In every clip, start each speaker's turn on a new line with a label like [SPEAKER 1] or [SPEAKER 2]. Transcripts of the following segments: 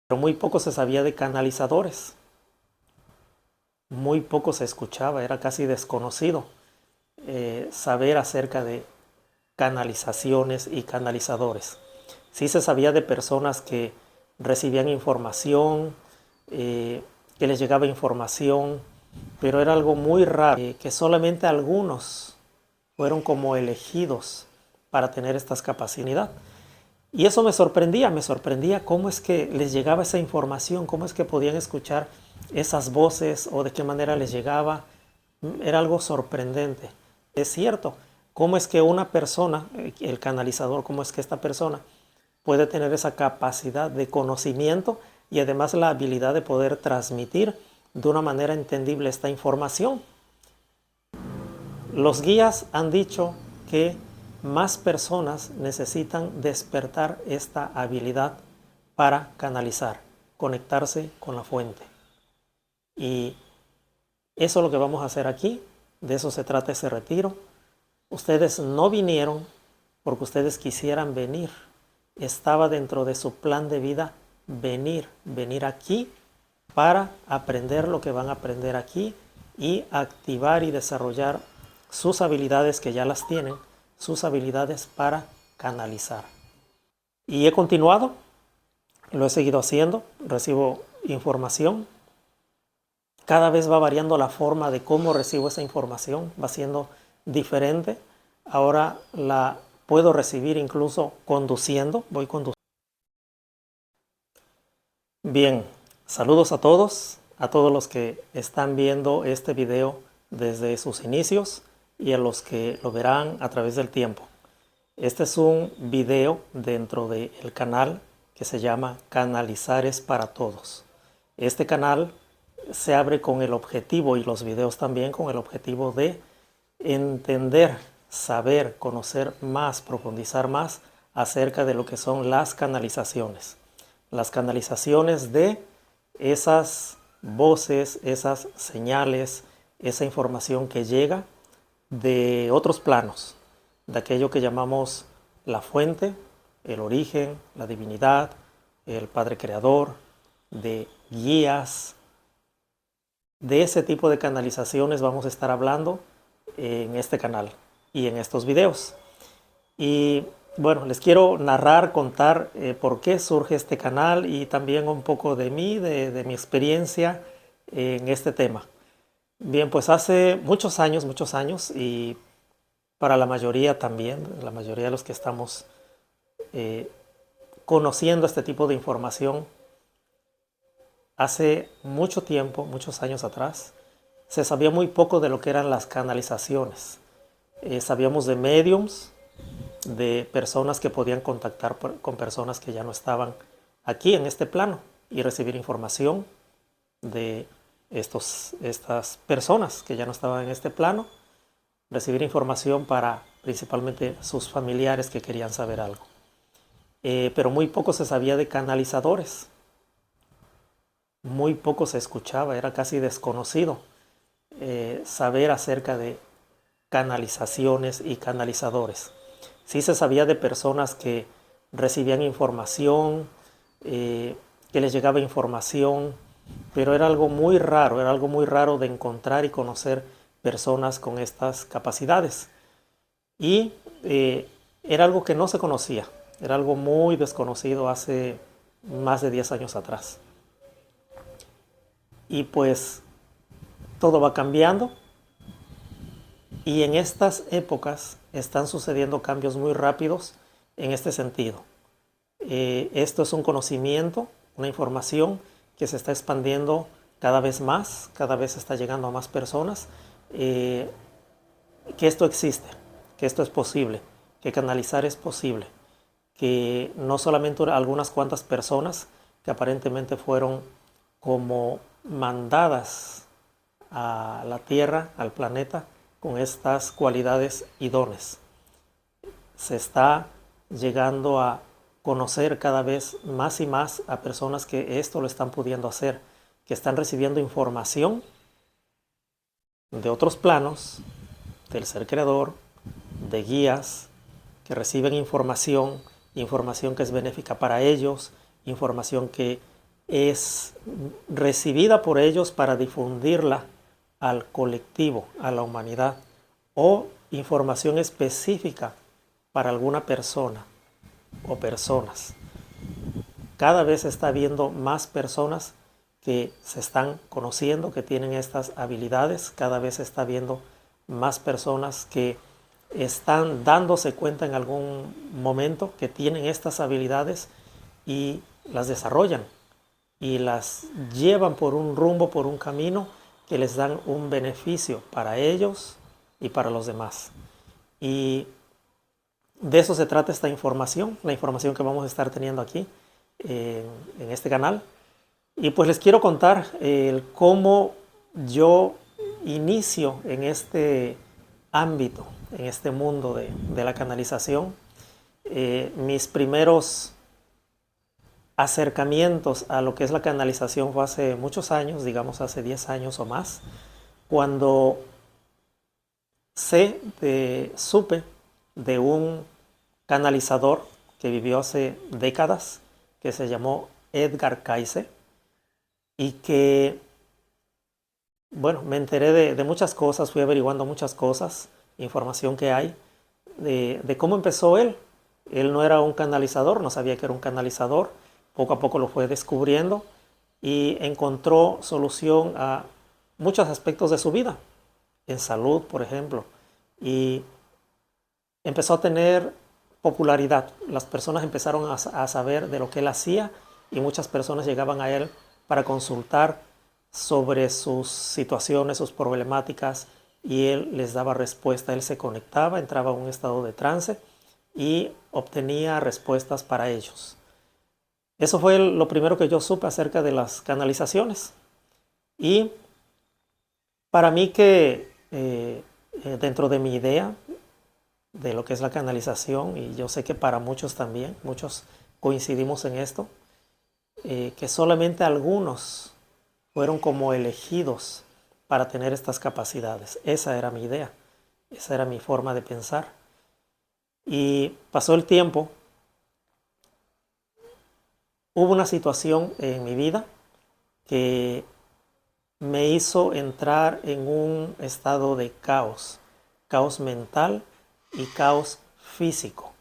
[SPEAKER 1] pero muy poco se sabía de canalizadores, muy poco se escuchaba, era casi desconocido saber acerca de canalizaciones y canalizadores. Sí se sabía de personas que recibían información, que les llegaba información, pero era algo muy raro, que solamente algunos fueron como elegidos para tener estas capacidades. Y eso me sorprendía cómo es que les llegaba esa información, cómo es que podían escuchar esas voces o de qué manera les llegaba. Era algo sorprendente. Es cierto, cómo es que una persona, el canalizador, cómo es que esta persona puede tener esa capacidad de conocimiento y además la habilidad de poder transmitir de una manera entendible esta información. Los guías han dicho que más personas necesitan despertar esta habilidad para canalizar, conectarse con la fuente. Y eso es lo que vamos a hacer aquí. De eso se trata ese retiro. Ustedes no vinieron porque ustedes quisieran venir. Estaba dentro de su plan de vida venir aquí para aprender lo que van a aprender aquí y activar y desarrollar sus habilidades que ya las tienen, sus habilidades para canalizar. Y he continuado, lo he seguido haciendo, recibo información. Cada vez va variando la forma de cómo recibo esa información, va siendo diferente. Ahora la puedo recibir incluso conduciendo, voy conduciendo. Bien, saludos a todos los que están viendo este video desde sus inicios y a los que lo verán a través del tiempo. Este es un video dentro del canal que se llama Canalizares para Todos. Este canal se abre con el objetivo, y los videos también, con el objetivo de entender, saber, conocer más, profundizar más acerca de lo que son las canalizaciones. Las canalizaciones de esas voces, esas señales, esa información que llega de otros planos, de aquello que llamamos la fuente, el origen, la divinidad, el Padre Creador, de guías. De ese tipo de canalizaciones vamos a estar hablando en este canal y en estos videos. Y bueno, les quiero narrar, contar por qué surge este canal y también un poco de mí, de mi experiencia en este tema. Bien, pues hace muchos años, y para la mayoría también, la mayoría de los que estamos conociendo este tipo de información, hace mucho tiempo, muchos años atrás, se sabía muy poco de lo que eran las canalizaciones. Sabíamos de mediums, de personas que podían contactar con personas que ya no estaban aquí en este plano y recibir información de estas personas que ya no estaban en este plano, recibir información para principalmente sus familiares que querían saber algo. Pero muy poco se sabía de canalizadores, muy poco se escuchaba, era casi desconocido saber acerca de canalizaciones y canalizadores. Sí se sabía de personas que recibían información, que les llegaba información, pero era algo muy raro de encontrar y conocer personas con estas capacidades. Y era algo que no se conocía, era algo muy desconocido hace más de 10 años atrás. Y pues todo va cambiando. Y en estas épocas están sucediendo cambios muy rápidos en este sentido. Esto es un conocimiento, una información que se está expandiendo cada vez más, cada vez está llegando a más personas, que esto existe, que esto es posible, que canalizar es posible, que no solamente algunas cuantas personas que aparentemente fueron como mandadas a la Tierra, al planeta, con estas cualidades y dones. Se está llegando a conocer cada vez más y más a personas que esto lo están pudiendo hacer, que están recibiendo información de otros planos, del ser creador, de guías, que reciben información que es benéfica para ellos, información que es recibida por ellos para difundirla al colectivo, a la humanidad, o información específica para alguna persona o personas. Cada vez está habiendo más personas que se están conociendo, que tienen estas habilidades. Cada vez está habiendo más personas que están dándose cuenta en algún momento que tienen estas habilidades y las desarrollan y las llevan por un rumbo, por un camino que les dan un beneficio para ellos y para los demás. Y de eso se trata esta información, la información que vamos a estar teniendo aquí en este canal. Y pues les quiero contar cómo yo inicio en este ámbito, en este mundo de la canalización. Mis primeros acercamientos a lo que es la canalización fue hace muchos años, digamos hace 10 años o más, cuando supe de un canalizador que vivió hace décadas, que se llamó Edgar Cayce, y que, bueno, me enteré de muchas cosas, fui averiguando muchas cosas, información que hay, de cómo empezó él. Él no era un canalizador, no sabía que era un canalizador, poco a poco lo fue descubriendo y encontró solución a muchos aspectos de su vida, en salud, por ejemplo, y empezó a tener popularidad. Las personas empezaron a saber de lo que él hacía y muchas personas llegaban a él para consultar sobre sus situaciones, sus problemáticas, y él les daba respuesta. Él se conectaba, entraba en un estado de trance y obtenía respuestas para ellos. Eso fue lo primero que yo supe acerca de las canalizaciones. Y para mí que dentro de mi idea de lo que es la canalización, y yo sé que para muchos también, muchos coincidimos en esto, que solamente algunos fueron como elegidos para tener estas capacidades. Esa era mi idea, esa era mi forma de pensar. Y pasó el tiempo, hubo una situación en mi vida que me hizo entrar en un estado de caos, caos mental y caos físico.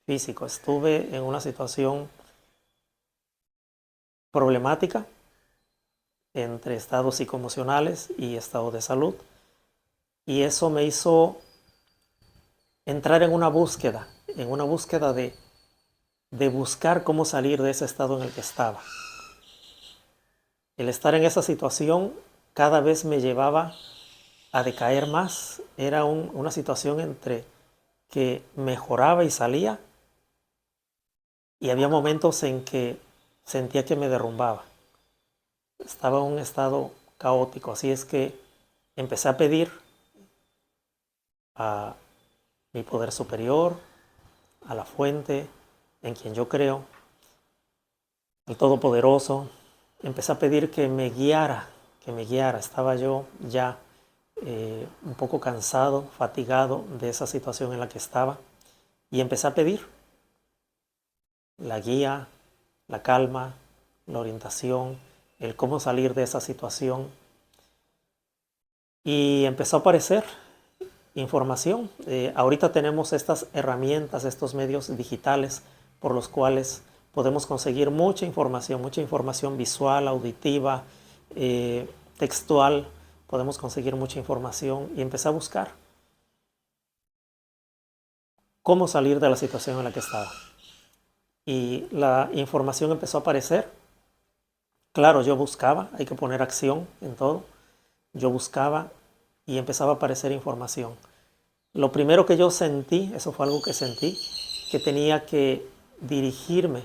[SPEAKER 1] Estuve en una situación problemática entre estados psicoemocionales y estado de salud, y eso me hizo entrar en una búsqueda de buscar cómo salir de ese estado en el que estaba. El estar en esa situación cada vez me llevaba a decaer más. Era una situación entre que mejoraba y salía, y había momentos en que sentía que me derrumbaba. Estaba en un estado caótico, así es que empecé a pedir a mi poder superior, a la fuente en quien yo creo, al Todopoderoso. Empecé a pedir que me guiara. Estaba yo ya un poco cansado, fatigado de esa situación en la que estaba, y empecé a pedir la guía, la calma, la orientación, el cómo salir de esa situación. Y empezó a aparecer información. Ahorita tenemos estas herramientas, estos medios digitales por los cuales podemos conseguir mucha información visual, auditiva, textual. Podemos conseguir mucha información, y empecé a buscar cómo salir de la situación en la que estaba. Y la información empezó a aparecer. Claro, yo buscaba, hay que poner acción en todo. Yo buscaba y empezaba a aparecer información. Lo primero que yo sentí, eso fue algo que sentí, que tenía que dirigirme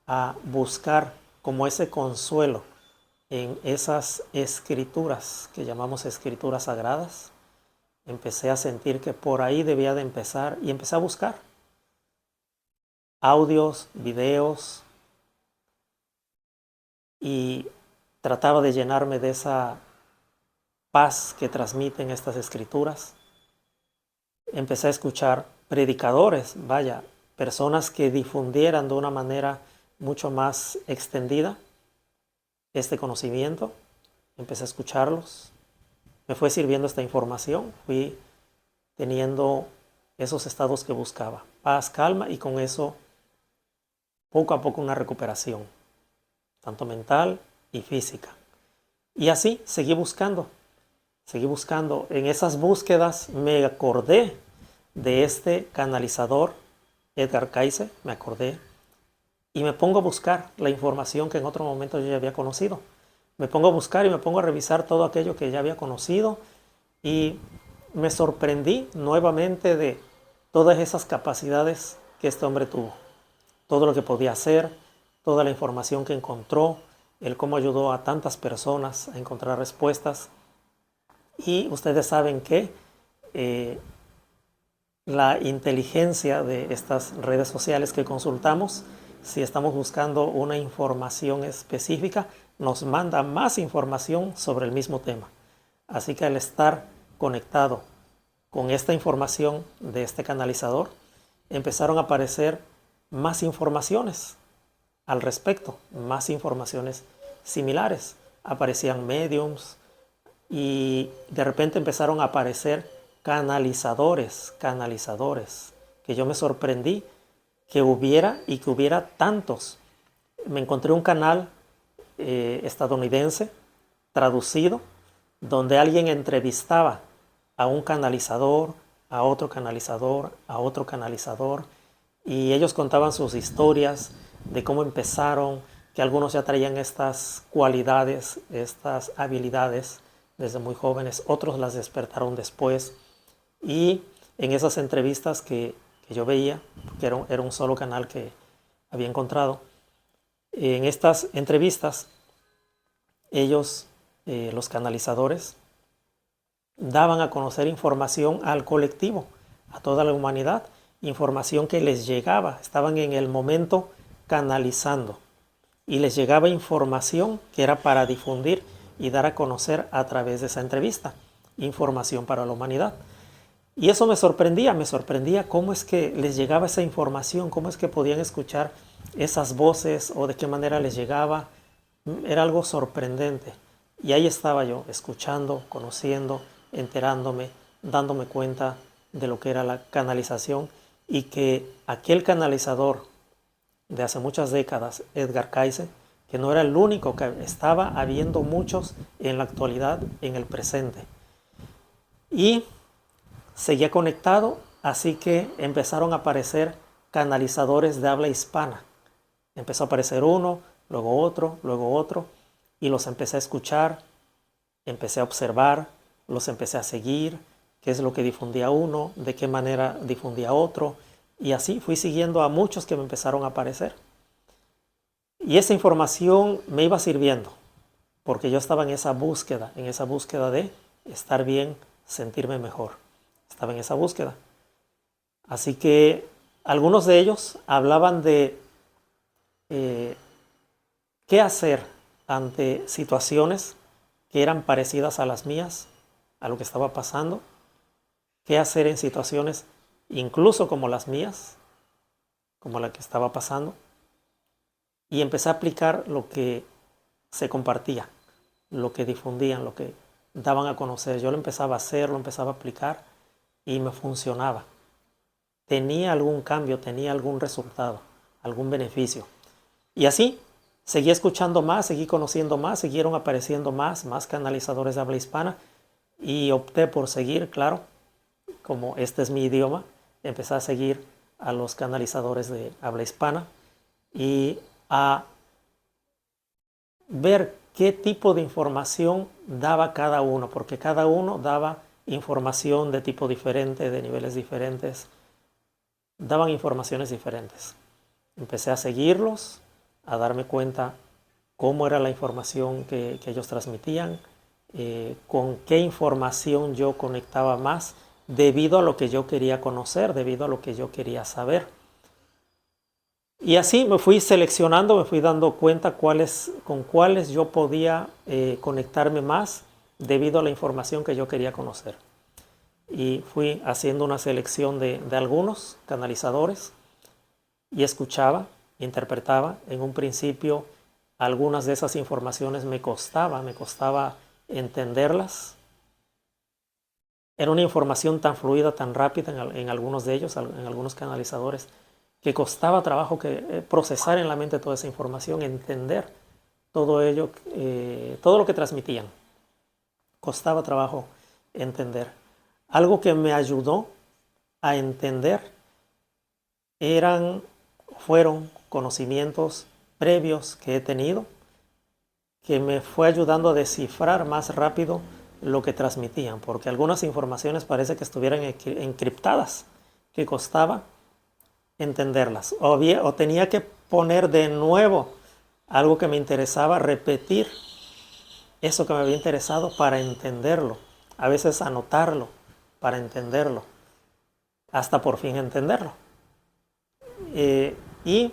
[SPEAKER 1] a buscar como ese consuelo en esas escrituras que llamamos escrituras sagradas. Empecé a sentir que por ahí debía de empezar, y empecé a buscar audios, videos, y trataba de llenarme de esa paz que transmiten estas escrituras. Empecé a escuchar predicadores, personas que difundieran de una manera mucho más extendida este conocimiento, empecé a escucharlos, me fue sirviendo esta información, fui teniendo esos estados que buscaba, paz, calma, y con eso poco a poco una recuperación, tanto mental y física. Y así seguí buscando. En esas búsquedas me acordé de este canalizador, Edgar Cayce, me acordé, y me pongo a buscar la información que en otro momento yo ya había conocido. Me pongo a buscar y me pongo a revisar todo aquello que ya había conocido, y me sorprendí nuevamente de todas esas capacidades que este hombre tuvo. Todo lo que podía hacer, toda la información que encontró, el cómo ayudó a tantas personas a encontrar respuestas. Y ustedes saben que la inteligencia de estas redes sociales que consultamos, si estamos buscando una información específica, nos manda más información sobre el mismo tema. Así que al estar conectado con esta información de este canalizador, empezaron a aparecer más informaciones al respecto, más informaciones similares. Aparecían mediums y de repente empezaron a aparecer canalizadores, que yo me sorprendí que hubiera tantos. Me encontré un canal estadounidense traducido, donde alguien entrevistaba a un canalizador, a otro canalizador, a otro canalizador, y ellos contaban sus historias de cómo empezaron, que algunos ya traían estas cualidades, estas habilidades desde muy jóvenes, otros las despertaron después. Y en esas entrevistas que yo veía, que era un solo canal que había encontrado, en estas entrevistas ellos, los canalizadores, daban a conocer información al colectivo, a toda la humanidad, información que les llegaba, estaban en el momento canalizando y les llegaba información que era para difundir y dar a conocer a través de esa entrevista, información para la humanidad. Y eso me sorprendía cómo es que les llegaba esa información, cómo es que podían escuchar esas voces o de qué manera les llegaba. Era algo sorprendente. Y ahí estaba yo, escuchando, conociendo, enterándome, dándome cuenta de lo que era la canalización, y que aquel canalizador de hace muchas décadas, Edgar Cayce, que no era el único, que estaba habiendo muchos en la actualidad, en el presente. Y seguía conectado, así que empezaron a aparecer canalizadores de habla hispana. Empezó a aparecer uno, luego otro, y los empecé a escuchar, empecé a observar, los empecé a seguir, qué es lo que difundía uno, de qué manera difundía otro, y así fui siguiendo a muchos que me empezaron a aparecer. Y esa información me iba sirviendo, porque yo estaba en esa búsqueda de estar bien, sentirme mejor. Estaba en esa búsqueda. Así que algunos de ellos hablaban de qué hacer ante situaciones que eran parecidas a las mías, a lo que estaba pasando, qué hacer en situaciones incluso como las mías, como la que estaba pasando, y empecé a aplicar lo que se compartía, lo que difundían, lo que daban a conocer. Yo lo empezaba a hacer, lo empezaba a aplicar y me funcionaba. Tenía algún cambio, tenía algún resultado, algún beneficio. Y así seguí escuchando más, seguí conociendo más, siguieron apareciendo más canalizadores de habla hispana, y opté por seguir, claro, como este es mi idioma, empecé a seguir a los canalizadores de habla hispana y a ver qué tipo de información daba cada uno, porque cada uno daba información de tipo diferente, de niveles diferentes, daban informaciones diferentes. Empecé a seguirlos, a darme cuenta cómo era la información que ellos transmitían, con qué información yo conectaba más, debido a lo que yo quería conocer, debido a lo que yo quería saber. Y así me fui seleccionando, me fui dando cuenta con cuáles yo podía conectarme más, debido a la información que yo quería conocer. Y fui haciendo una selección de algunos canalizadores, y escuchaba, interpretaba. En un principio algunas de esas informaciones me costaba entenderlas. Era una información tan fluida, tan rápida en algunos de ellos, en algunos canalizadores, que costaba trabajo procesar en la mente toda esa información, entender todo ello, todo lo que transmitían. Costaba trabajo entender. Algo que me ayudó a entender fueron conocimientos previos que he tenido, que me fue ayudando a descifrar más rápido lo que transmitían, porque algunas informaciones parece que estuvieran encriptadas, que costaba entenderlas, o tenía que poner de nuevo algo que me interesaba, repetir eso que me había interesado para entenderlo, a veces anotarlo para entenderlo, hasta por fin entenderlo. Y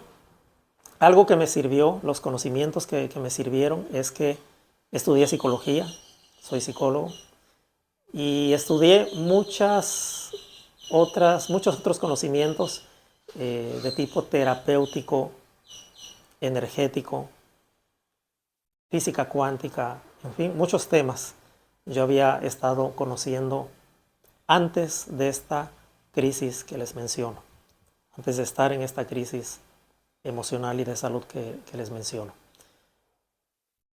[SPEAKER 1] algo que me sirvió, los conocimientos que me sirvieron, es que estudié psicología, soy psicólogo, y estudié muchos otros conocimientos de tipo terapéutico, energético, física cuántica, en fin, muchos temas yo había estado conociendo antes de esta crisis que les menciono, antes de estar en esta crisis emocional y de salud que les menciono.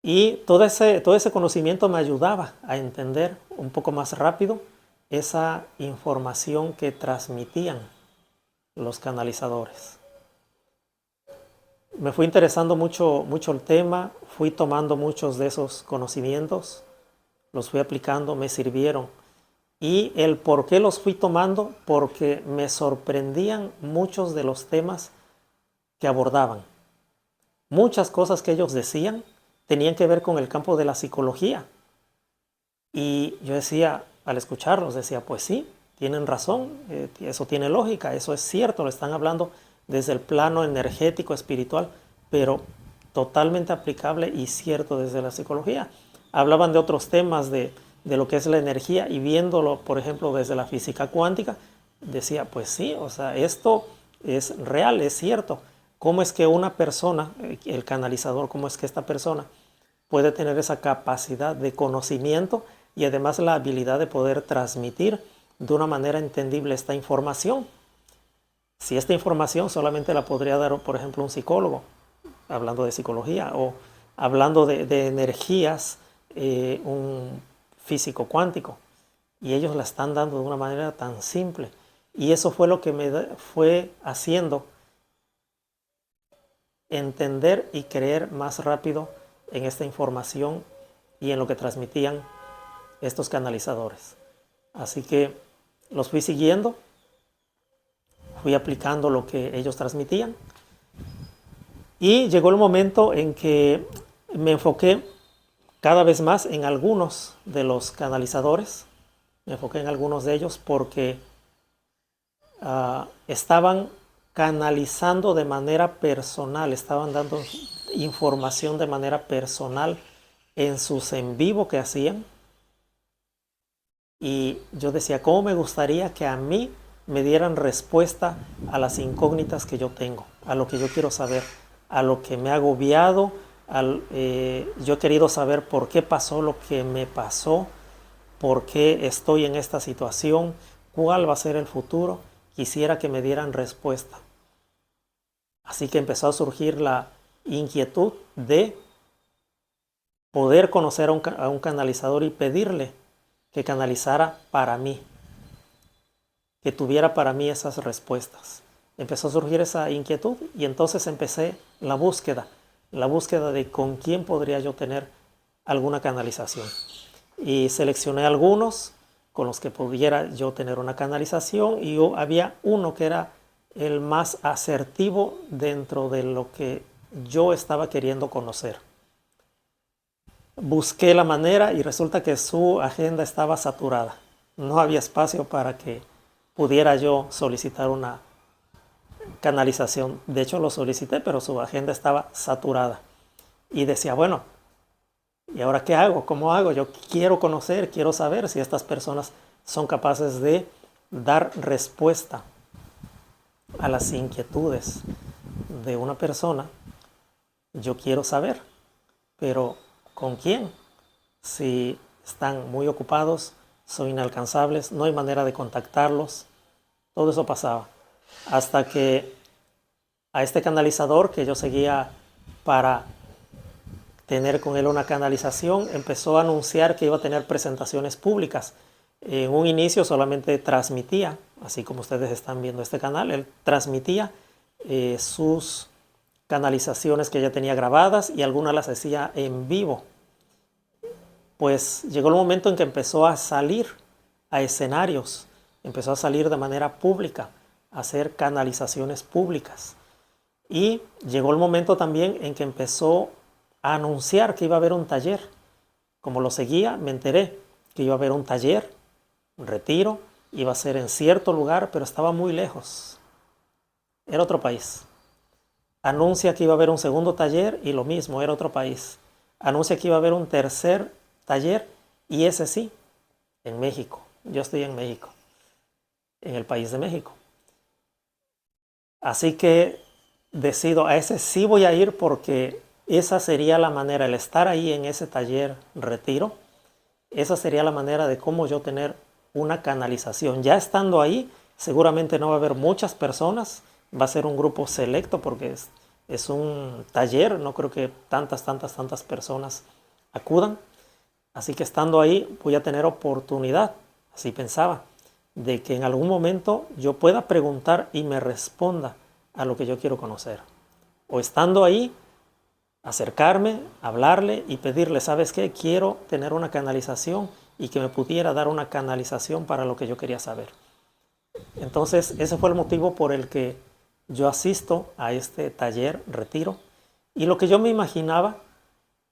[SPEAKER 1] Y todo ese conocimiento me ayudaba a entender un poco más rápido esa información que transmitían los canalizadores. Me fue interesando mucho el tema, fui tomando muchos de esos conocimientos, los fui aplicando, me sirvieron. Y el por qué los fui tomando, porque me sorprendían muchos de los temas que abordaban. Muchas cosas que ellos decían tenían que ver con el campo de la psicología. Y yo decía, al escucharlos, decía, pues sí, tienen razón, eso tiene lógica, eso es cierto, lo están hablando desde el plano energético, espiritual, pero totalmente aplicable y cierto desde la psicología. Hablaban de otros temas de lo que es la energía y viéndolo, por ejemplo, desde la física cuántica, decía, pues sí, o sea, esto es real, es cierto. ¿Cómo es que una persona, el canalizador, cómo es que esta persona puede tener esa capacidad de conocimiento y además la habilidad de poder transmitir de una manera entendible esta información? Si esta información solamente la podría dar, por ejemplo, un psicólogo, hablando de psicología, o hablando de energías, un físico cuántico, y ellos la están dando de una manera tan simple. Y eso fue lo que me fue haciendo entender y creer más rápido en esta información y en lo que transmitían estos canalizadores. Así que los fui siguiendo, fui aplicando lo que ellos transmitían, y llegó el momento en que me enfoqué cada vez más en algunos de los canalizadores. Me enfoqué en algunos de ellos porque estaban canalizando de manera personal, estaban dando información de manera personal en sus en vivo que hacían. Y yo decía, ¿cómo me gustaría que a mí me dieran respuesta a las incógnitas que yo tengo, a lo que yo quiero saber, a lo que me ha agobiado? Yo he querido saber por qué pasó lo que me pasó, por qué estoy en esta situación, cuál va a ser el futuro. Quisiera que me dieran respuesta. Así que empezó a surgir la inquietud de poder conocer a un canalizador y pedirle que canalizara para mí, que tuviera para mí esas respuestas. Empezó a surgir esa inquietud y entonces empecé la búsqueda de con quién podría yo tener alguna canalización. Y seleccioné algunos con los que pudiera yo tener una canalización, y había uno que era el más asertivo dentro de lo que yo estaba queriendo conocer. Busqué la manera y resulta que su agenda estaba saturada. No había espacio para que pudiera yo solicitar una canalización. De hecho lo solicité, pero su agenda estaba saturada. Y decía, bueno, ¿y ahora qué hago? ¿Cómo hago? Yo quiero conocer, quiero saber si estas personas son capaces de dar respuesta a las inquietudes de una persona. Yo quiero saber. pero ¿con quién? Si están muy ocupados, son inalcanzables, no hay manera de contactarlos. Todo eso pasaba. Hasta que a este canalizador que yo seguía para tener con él una canalización, empezó a anunciar que iba a tener presentaciones públicas. En un inicio solamente transmitía, así como ustedes están viendo este canal, él transmitía sus canalizaciones que ya tenía grabadas y algunas las hacía en vivo. Pues llegó el momento en que empezó a salir a escenarios, empezó a salir de manera pública, a hacer canalizaciones públicas. Y llegó el momento también en que empezó a anunciar que iba a haber un taller. Como lo seguía, me enteré que iba a haber un taller, un retiro, iba a ser en cierto lugar, pero estaba muy lejos. Era otro país. Anuncia que iba a haber un segundo taller y lo mismo, era otro país. Anuncia que iba a haber un tercer taller y ese sí, en México. Yo estoy en México, en el país de México. Así que decido, a ese sí voy a ir porque esa sería la manera, el estar ahí en ese taller retiro, esa sería la manera de cómo yo tener una canalización. Ya estando ahí, seguramente no va a haber muchas personas, va a ser un grupo selecto porque es un taller, no creo que tantas personas acudan. Así que estando ahí voy a tener oportunidad, así pensaba, de que en algún momento yo pueda preguntar y me responda a lo que yo quiero conocer. O estando ahí, acercarme, hablarle y pedirle, ¿sabes qué? Quiero tener una canalización y que me pudiera dar una canalización para lo que yo quería saber. Entonces, ese fue el motivo por el que yo asisto a este taller retiro. Y lo que yo me imaginaba,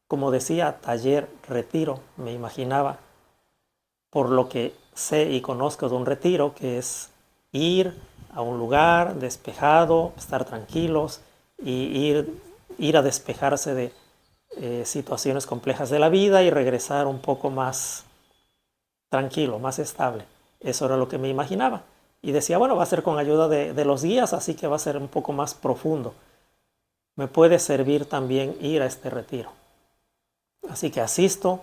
[SPEAKER 1] como decía, taller retiro, me imaginaba, por lo que sé y conozco de un retiro, que es ir a un lugar despejado, estar tranquilos y ir a despejarse de situaciones complejas de la vida y regresar un poco más tranquilo, más estable. Eso era lo que me imaginaba. Y decía, bueno, va a ser con ayuda de los guías, así que va a ser un poco más profundo. Me puede servir también ir a este retiro. Así que asisto,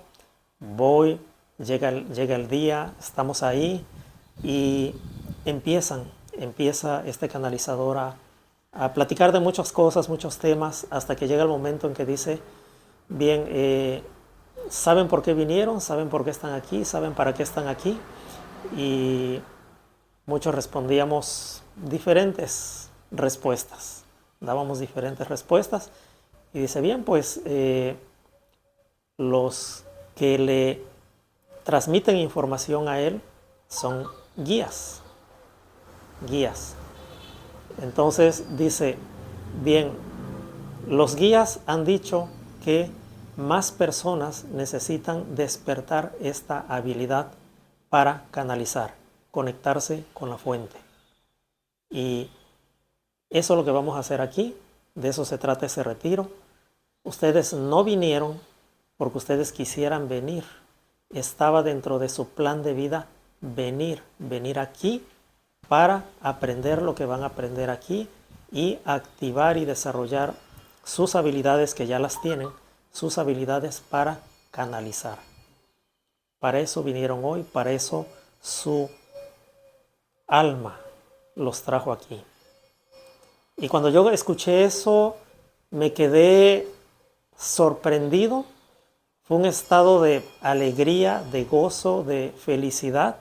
[SPEAKER 1] voy, llega el día, estamos ahí y empieza este canalizador a platicar de muchas cosas, muchos temas, hasta que llega el momento en que dice, bien, ¿saben por qué vinieron? ¿Saben por qué están aquí? ¿Saben para qué están aquí? Y muchos respondíamos diferentes respuestas, dábamos diferentes respuestas y dice, bien, pues los que le transmiten información a él son guías. Entonces dice, bien, los guías han dicho que más personas necesitan despertar esta habilidad para canalizar, conectarse con la fuente. Y eso es lo que vamos a hacer aquí, de eso se trata ese retiro. Ustedes no vinieron porque ustedes quisieran venir. Estaba dentro de su plan de vida venir aquí para aprender lo que van a aprender aquí y activar y desarrollar sus habilidades que ya las tienen, sus habilidades para canalizar. Para eso vinieron hoy, para eso su alma los trajo aquí. Y cuando yo escuché eso, me quedé sorprendido. Fue un estado de alegría, de gozo, de felicidad,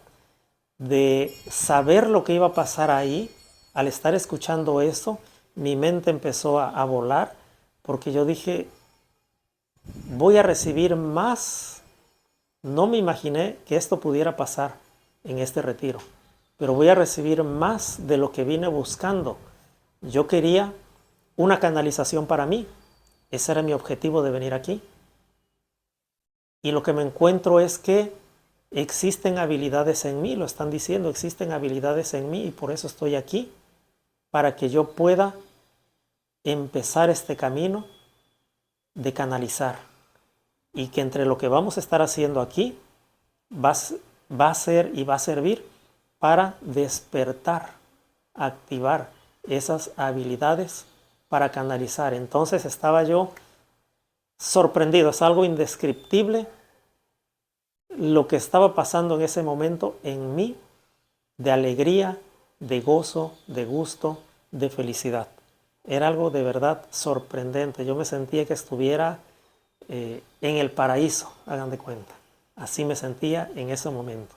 [SPEAKER 1] de saber lo que iba a pasar ahí. Al estar escuchando eso, mi mente empezó a volar, porque yo dije, voy a recibir más. No me imaginé que esto pudiera pasar en este retiro, pero voy a recibir más de lo que vine buscando. Yo quería una canalización para mí. Ese era mi objetivo de venir aquí. Y lo que me encuentro es que existen habilidades en mí, lo están diciendo, existen habilidades en mí y por eso estoy aquí, para que yo pueda empezar este camino de canalizar. Y que entre lo que vamos a estar haciendo aquí va a ser y va a servir para despertar, activar esas habilidades para canalizar. Entonces estaba yo sorprendido, es algo indescriptible lo que estaba pasando en ese momento en mí, de alegría, de gozo, de gusto, de felicidad. Era algo de verdad sorprendente. Yo me sentía que estuviera en el paraíso, hagan de cuenta. Así me sentía en ese momento.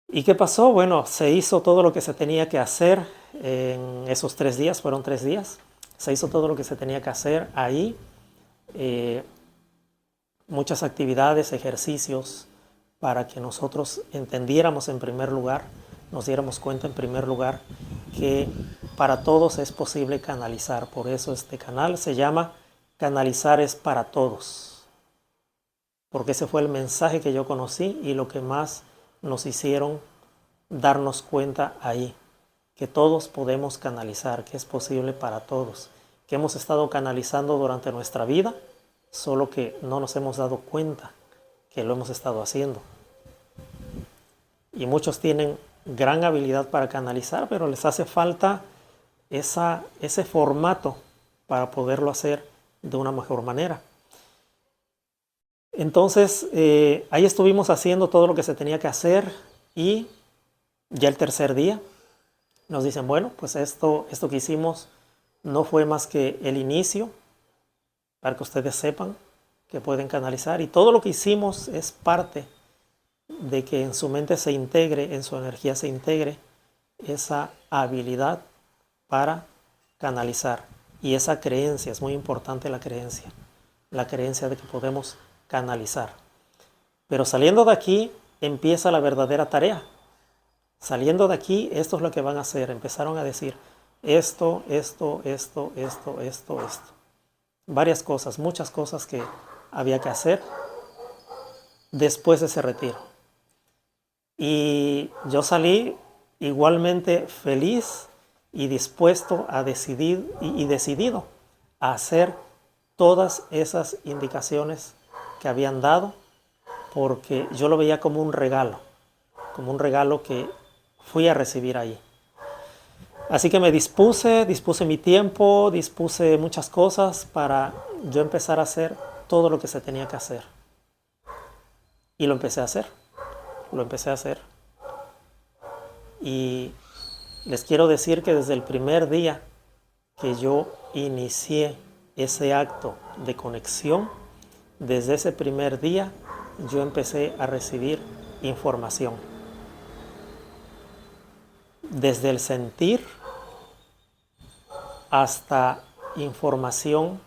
[SPEAKER 1] ¿Y qué pasó? Bueno, se hizo todo lo que se tenía que hacer en esos 3 días, fueron 3 días. Se hizo todo lo que se tenía que hacer ahí. Muchas actividades, ejercicios, para que nosotros entendiéramos en primer lugar, nos diéramos cuenta en primer lugar que para todos es posible canalizar. Por eso este canal se llama Canalizar es para todos. Porque ese fue el mensaje que yo conocí y lo que más nos hicieron darnos cuenta ahí. Que todos podemos canalizar, que es posible para todos. Que hemos estado canalizando durante nuestra vida, solo que no nos hemos dado cuenta que lo hemos estado haciendo. Y muchos tienen gran habilidad para canalizar, pero les hace falta ese formato para poderlo hacer de una mejor manera. Entonces, ahí estuvimos haciendo todo lo que se tenía que hacer y ya el tercer día nos dicen, bueno, pues esto que hicimos no fue más que el inicio, para que ustedes sepan que pueden canalizar, y todo lo que hicimos es parte de que en su mente se integre, en su energía se integre esa habilidad para canalizar. Y esa creencia, es muy importante la creencia de que podemos canalizar. Pero saliendo de aquí empieza la verdadera tarea. Saliendo de aquí, esto es lo que van a hacer. Empezaron a decir esto. Varias cosas, muchas cosas que había que hacer después de ese retiro. Y yo salí igualmente feliz y dispuesto a decidir y decidido a hacer todas esas indicaciones que habían dado, porque yo lo veía como un regalo que fui a recibir ahí. Así que me dispuse mi tiempo, dispuse muchas cosas para yo empezar a hacer todo lo que se tenía que hacer. Y lo empecé a hacer. Y les quiero decir que desde el primer día que yo inicié ese acto de conexión, desde ese primer día yo empecé a recibir información. Desde el sentir hasta información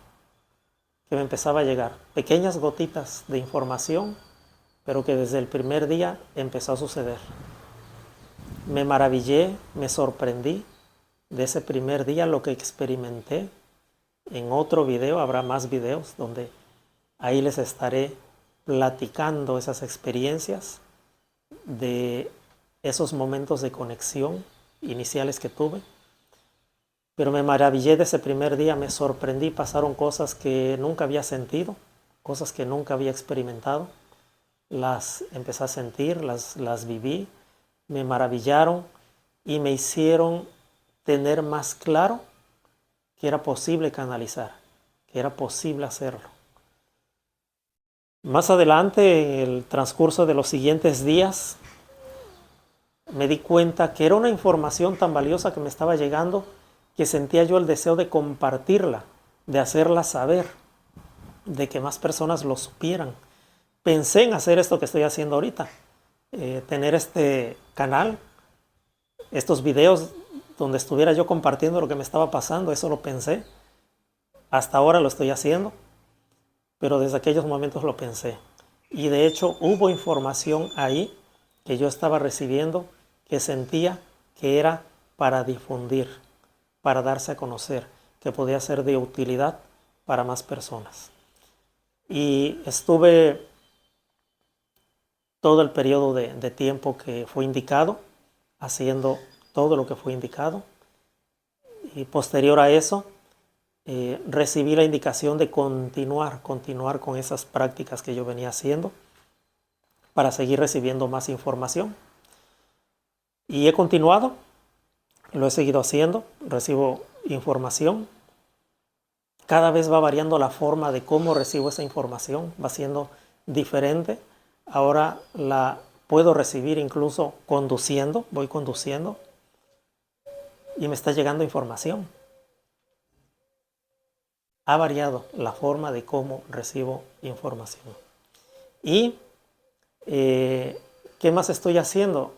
[SPEAKER 1] que me empezaba a llegar. Pequeñas gotitas de información, pero que desde el primer día empezó a suceder. Me maravillé, me sorprendí de ese primer día, lo que experimenté. En otro video, habrá más videos donde ahí les estaré platicando esas experiencias de esos momentos de conexión iniciales que tuve. Pero me maravillé de ese primer día, me sorprendí, pasaron cosas que nunca había sentido, cosas que nunca había experimentado. Las empecé a sentir, las viví, me maravillaron y me hicieron tener más claro que era posible canalizar, que era posible hacerlo. Más adelante, en el transcurso de los siguientes días, me di cuenta que era una información tan valiosa que me estaba llegando que sentía yo el deseo de compartirla, de hacerla saber, de que más personas lo supieran. Pensé en hacer esto que estoy haciendo ahorita, tener este canal, estos videos donde estuviera yo compartiendo lo que me estaba pasando, eso lo pensé. Hasta ahora lo estoy haciendo, pero desde aquellos momentos lo pensé. Y de hecho hubo información ahí que yo estaba recibiendo que sentía que era para difundir, para darse a conocer, que podía ser de utilidad para más personas. Y estuve todo el periodo de tiempo que fue indicado, haciendo todo lo que fue indicado. Y posterior a eso, recibí la indicación de continuar con esas prácticas que yo venía haciendo para seguir recibiendo más información. Y he continuado, lo he seguido haciendo, recibo información cada vez va variando la forma de cómo recibo esa información, va siendo diferente. Ahora la puedo recibir incluso conduciendo, voy conduciendo y me está llegando información. Ha variado la forma de cómo recibo información. ¿Y qué más estoy haciendo?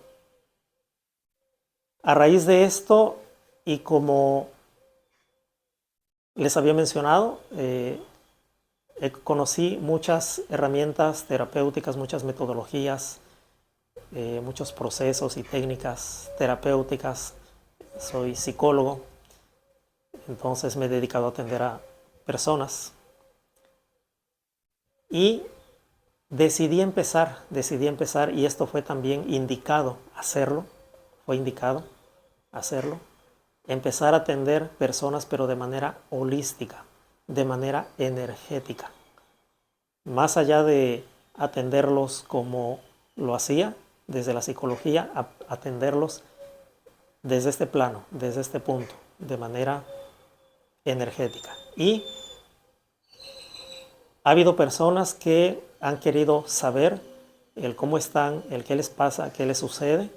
[SPEAKER 1] A raíz de esto, y como les había mencionado, conocí muchas herramientas terapéuticas, muchas metodologías, muchos procesos y técnicas terapéuticas. Soy psicólogo, entonces me he dedicado a atender a personas. Y decidí empezar, y esto fue también indicado hacerlo, empezar a atender personas, pero de manera holística, de manera energética. Más allá de atenderlos como lo hacía desde la psicología, atenderlos desde este plano, desde este punto, de manera energética. Y ha habido personas que han querido saber el cómo están, el qué les pasa, qué les sucede,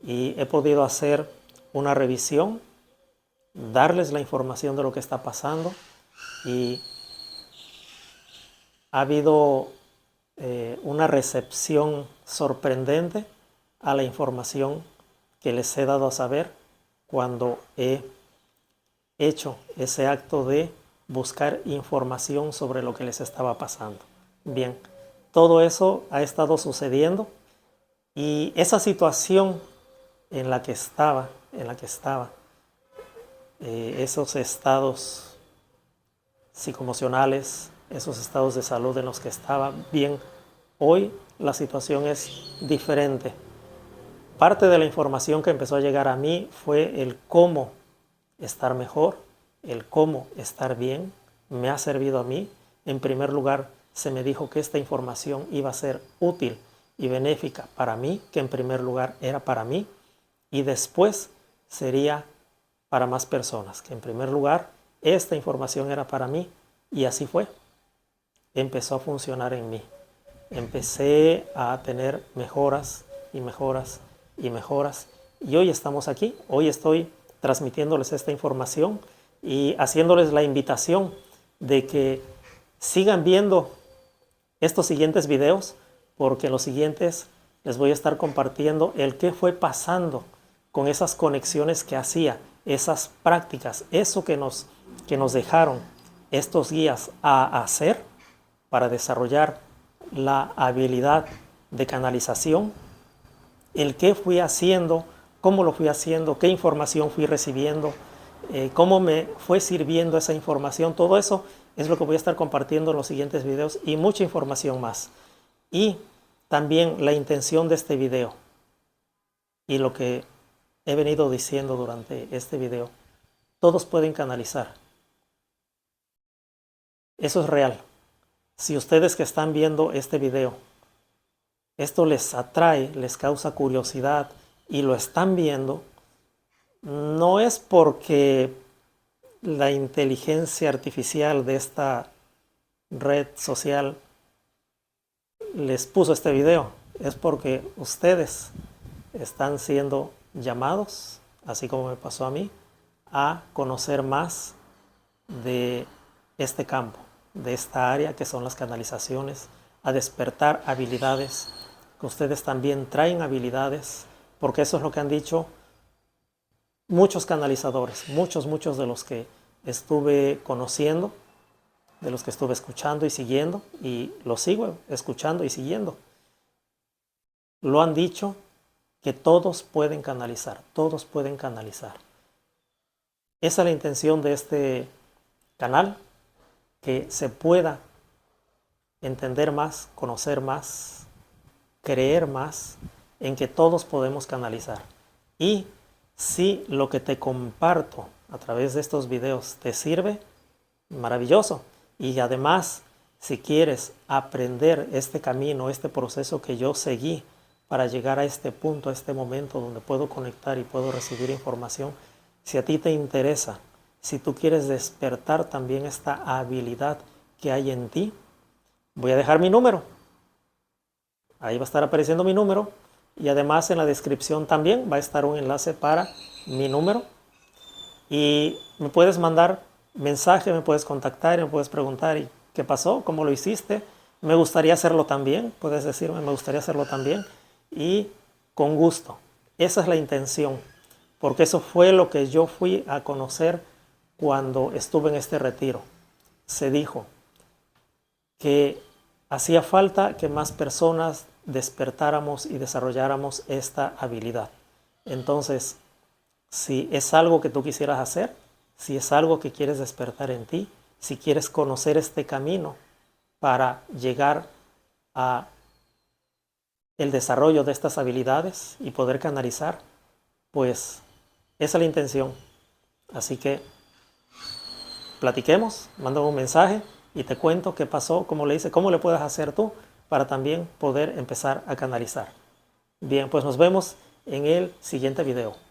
[SPEAKER 1] y he podido hacer una revisión, darles la información de lo que está pasando, y ha habido una recepción sorprendente a la información que les he dado a saber cuando he hecho ese acto de buscar información sobre lo que les estaba pasando. Bien, todo eso ha estado sucediendo, y esa situación en la que estaba, esos estados psicoemocionales, esos estados de salud en los que estaba, bien, hoy la situación es diferente. Parte de la información que empezó a llegar a mí fue el cómo estar mejor, el cómo estar bien. Me ha servido a mí. En primer lugar, se me dijo que esta información iba a ser útil y benéfica para mí, que en primer lugar era para mí, y después sería para más personas, que en primer lugar esta información era para mí, y así fue. Empezó a funcionar en mí. Empecé a tener mejoras y mejoras y mejoras, y hoy estamos aquí. Hoy estoy transmitiéndoles esta información y haciéndoles la invitación de que sigan viendo estos siguientes videos, porque en los siguientes les voy a estar compartiendo el qué fue pasando con esas conexiones que hacía, esas prácticas, eso que nos dejaron estos guías a hacer para desarrollar la habilidad de canalización, el qué fui haciendo, cómo lo fui haciendo, qué información fui recibiendo, cómo me fue sirviendo esa información. Todo eso es lo que voy a estar compartiendo en los siguientes videos, y mucha información más. Y también la intención de este video y lo que he venido diciendo durante este video: todos pueden canalizar. Eso es real. Si ustedes que están viendo este video, esto les atrae, les causa curiosidad y lo están viendo, no es porque la inteligencia artificial de esta red social les puso este video, es porque ustedes están siendo llamados, así como me pasó a mí, a conocer más de este campo, de esta área que son las canalizaciones, a despertar habilidades, que ustedes también traen habilidades, porque eso es lo que han dicho muchos canalizadores, muchos de los que estuve conociendo, de los que estuve escuchando y siguiendo, y los sigo escuchando y siguiendo. Lo han dicho, que todos pueden canalizar, todos pueden canalizar. Esa es la intención de este canal, que se pueda entender más, conocer más, creer más en que todos podemos canalizar. Y si lo que te comparto a través de estos videos te sirve, maravilloso. Y además, si quieres aprender este camino, este proceso que yo seguí para llegar a este punto, a este momento donde puedo conectar y puedo recibir información, si a ti te interesa si tú quieres despertar también esta habilidad que hay en ti, voy a dejar mi número. Ahí va a estar apareciendo mi número y además en la descripción también va a estar un enlace para mi número. Y me puedes mandar mensaje, me puedes contactar y me puedes preguntar ¿y qué pasó? ¿Cómo lo hiciste? Me gustaría hacerlo también, puedes decirme, me gustaría hacerlo también. Y con gusto. Esa es la intención, porque eso fue lo que yo fui a conocer cuando estuve en este retiro. Se dijo que hacía falta que más personas despertáramos y desarrolláramos esta habilidad. Entonces, si es algo que tú quisieras hacer, si es algo que quieres despertar en ti, si quieres conocer este camino para llegar a el desarrollo de estas habilidades y poder canalizar, pues esa es la intención. Así que platiquemos, mándame un mensaje y te cuento qué pasó, cómo le hice, cómo le puedes hacer tú para también poder empezar a canalizar. Bien, pues nos vemos en el siguiente video.